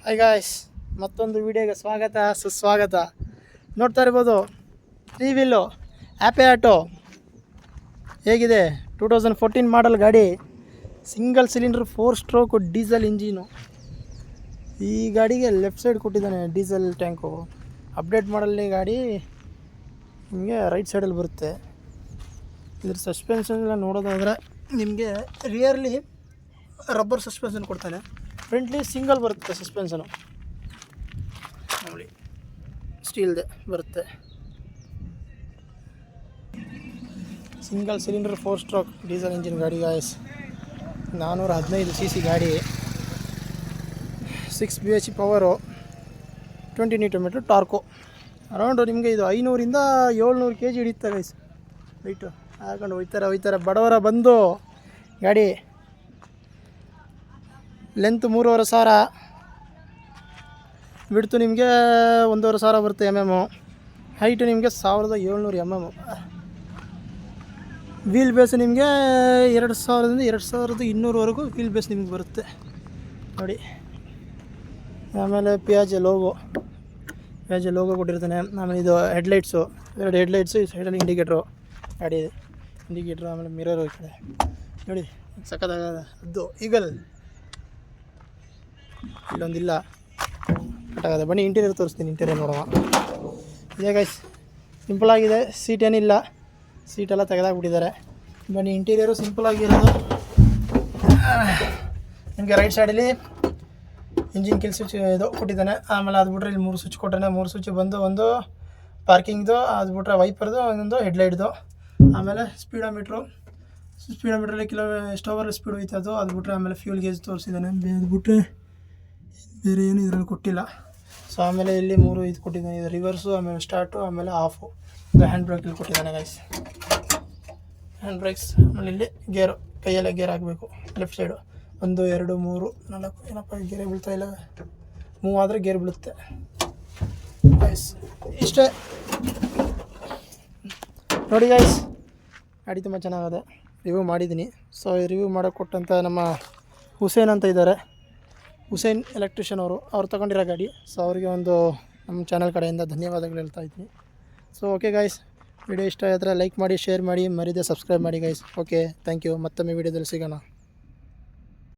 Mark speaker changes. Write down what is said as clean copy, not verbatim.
Speaker 1: Hi guys, ಮತ್ತೊಂದು ವಿಡಿಯೋಗೆ ಸ್ವಾಗತ ಸುಸ್ವಾಗತ. ನೋಡ್ತಾ ಇರ್ಬೋದು 3 ವೀಲು ಆ್ಯಪೆ ಆಟೋ ಹೇಗಿದೆ. 2014 ಮಾಡಲ್ ಗಾಡಿ, single cylinder 4 stroke diesel engine. ಈ ಗಾಡಿಗೆ ಲೆಫ್ಟ್ ಸೈಡ್ ಕೊಟ್ಟಿದ್ದಾನೆ ಡೀಸೆಲ್ ಟ್ಯಾಂಕು. ಅಪ್ಡೇಟ್ ಮಾಡಲ್ಲಿ ಗಾಡಿ ನಿಮಗೆ ರೈಟ್ ಸೈಡಲ್ಲಿ ಬರುತ್ತೆ. ಇದ್ರ ಸಸ್ಪೆನ್ಷನ್ ಎಲ್ಲ ನೋಡೋದಾದರೆ ನಿಮಗೆ ರಿಯರ್ಲಿ ರಬ್ಬರ್ ಸಸ್ಪೆನ್ಷನ್ ಕೊಡ್ತಾನೆ, ಫ್ರಂಟ್ಲಿ ಸಿಂಗಲ್ ಬರುತ್ತೆ ಸಸ್ಪೆನ್ಷನು. ನೋಡಿ ಸ್ಟೀಲ್ದೆ ಬರುತ್ತೆ. Single cylinder 4 stroke diesel engine ಗಾಡಿ ಗಾಯ್ಸ್. 415 cc ಗಾಡಿ, 6 bh power, 20 Nm torque. Around ನಿಮಗೆ ಇದು 500 ರಿಂದ 700 kg ಹಿಡಿಯುತ್ತೆ ಗೈಸ್. ರೈಟು ಹಾಕೊಂಡು ಹೋಯ್ತಾರೆ ಬಡವರ ಬಂದು ಗಾಡಿ. ಲೆಂತ್ 3500, ಬಿಡ್ತು ನಿಮಗೆ 1500 ಬರುತ್ತೆ mm. ಹೈಟು ನಿಮಗೆ 1700 mm. ವೀಲ್ ಬೇಸ್ ನಿಮಗೆ 2000ರಿಂದ 2200ವರೆಗೂ ವೀಲ್ ಬೇಸ್ ನಿಮಗೆ ಬರುತ್ತೆ ನೋಡಿ. ಆಮೇಲೆ ಪಿಯಾಜೆ ಲೋಗೋ ಕೊಟ್ಟಿರ್ತಾನೆ. ಆಮೇಲೆ ಇದು ಹೆಡ್ಲೈಟ್ಸು, 2 ಹೆಡ್ಲೈಟ್ಸು, ಈ ಸೈಡಲ್ಲಿ ಇಂಡಿಕೇಟ್ರು ಗಾಡಿ ಇಂಡಿಕೇಟ್ರು. ಆಮೇಲೆ ಮಿರರು ಈ ಕಡೆ ನೋಡಿ ಸಕ್ಕತ್ತಾಗದ. ಅದು ಈಗಲ್ ಇಲ್ಲೊಂದಿಲ್ಲ ಕಟ್ಟಾಗದೆ. ಬನ್ನಿ ಇಂಟೀರಿಯರ್ ತೋರಿಸ್ತೀನಿ, ಇಂಟೀರಿಯರ್ ನೋಡುವ. ಇದೇ ಗೈಸ್ ಸಿಂಪಲ್ ಆಗಿದೆ, ಸೀಟ್ ಏನಿಲ್ಲ, ಸೀಟೆಲ್ಲ ತೆಗೆದಾಕ್ಬಿಟ್ಟಿದ್ದಾರೆ. ಬನ್ನಿ ಇಂಟೀರಿಯರು ಸಿಂಪಲ್ ಆಗಿರೋದು. ನಿಮಗೆ ರೈಟ್ ಸೈಡಲ್ಲಿ ಇಂಜಿನ್ ಕಿಲ್ ಸ್ವಿಚ್ ಇದು ಕೊಟ್ಟಿದ್ದಾನೆ. ಆಮೇಲೆ ಅದು ಬಿಟ್ಟರೆ ಇಲ್ಲಿ 3 ಸ್ವಿಚ್ ಕೊಟ್ಟಾನೆ. 3 ಸ್ವಿಚ್ ಬಂದು ಒಂದು ಪಾರ್ಕಿಂಗ್ದು, ಅದು ಬಿಟ್ಟರೆ ವೈಪರ್ದು, ಇನ್ನೊಂದು ಹೆಡ್ಲೈಟ್ದು. ಆಮೇಲೆ ಸ್ಪೀಡೋಮೀಟ್ರಲ್ಲಿ ಎಷ್ಟು ಅವರ್ ಸ್ಪೀಡ್ ಹೋಯ್ತು ಅದು ಬಿಟ್ಟರೆ ಆಮೇಲೆ ಫ್ಯೂಲ್ ಗೇಜ್ ತೋರಿಸಿದ್ದಾನೆ. ಅದು ಬಿಟ್ಟರೆ ಬೇರೆ ಏನು ಇದರಲ್ಲಿ ಕೊಟ್ಟಿಲ್ಲ. ಸೊ ಆಮೇಲೆ ಇಲ್ಲಿ 3 ಇದು ಕೊಟ್ಟಿದ್ದಾನೆ, ಇದು ರಿವರ್ಸು, ಆಮೇಲೆ ಸ್ಟಾರ್ಟು, ಆಮೇಲೆ ಆಫು. ಇದು ಹ್ಯಾಂಡ್ ಬ್ರೇಕ್ ಇಲ್ಲಿ ಕೊಟ್ಟಿದ್ದಾನೆ ಗೈಸ್, ಹ್ಯಾಂಡ್ ಬ್ರೇಕ್ಸ್. ಆಮೇಲೆ ಇಲ್ಲಿ ಗೇರು, ಕೈಯಲ್ಲೇ ಗೇರ್ ಹಾಕಬೇಕು. ಲೆಫ್ಟ್ ಸೈಡು 1 2 3 4 ಏನಪ್ಪ ಗೇರೇ ಬೀಳ್ತಾ ಇಲ್ಲ. ಮೂವ್ ಆದರೆ ಗೇರ್ ಬೀಳುತ್ತೆ ಗೈಸ್. ಇಷ್ಟೇ ನೋಡಿ ಗೈಸ್, ಗಾಡಿ ತುಂಬ ಚೆನ್ನಾಗಿದೆ, ರಿವ್ಯೂ ಮಾಡಿದ್ದೀನಿ. ಸೊ ರಿವ್ಯೂ ಮಾಡೋಕ್ಕೆ ಕೊಟ್ಟಂಥ ನಮ್ಮ ಹುಸೇನ್ ಅಂತ ಇದ್ದಾರೆ, ಹುಸೇನ್ ಎಲೆಕ್ಟ್ರಿಷಿಯನ್ ಅವ್ರು ತಗೊಂಡಿರೋ ಗಾಡಿ. ಸೊ ಅವರಿಗೆ ಒಂದು ನಮ್ಮ ಚಾನಲ್ ಕಡೆಯಿಂದ ಧನ್ಯವಾದಗಳು ಹೇಳ್ತಾ ಇದ್ದೀನಿ. ಸೊ ಓಕೆ ಗೈಸ್, ವಿಡಿಯೋ ಇಷ್ಟ ಆದರೆ ಲೈಕ್ ಮಾಡಿ, ಶೇರ್ ಮಾಡಿ, ಮರೀದೆ ಸಬ್ಸ್ಕ್ರೈಬ್ ಮಾಡಿ ಗೈಸ್. Okay, thank you. ಮತ್ತೊಮ್ಮೆ ವಿಡಿಯೋದಲ್ಲಿ ಸಿಗೋಣ.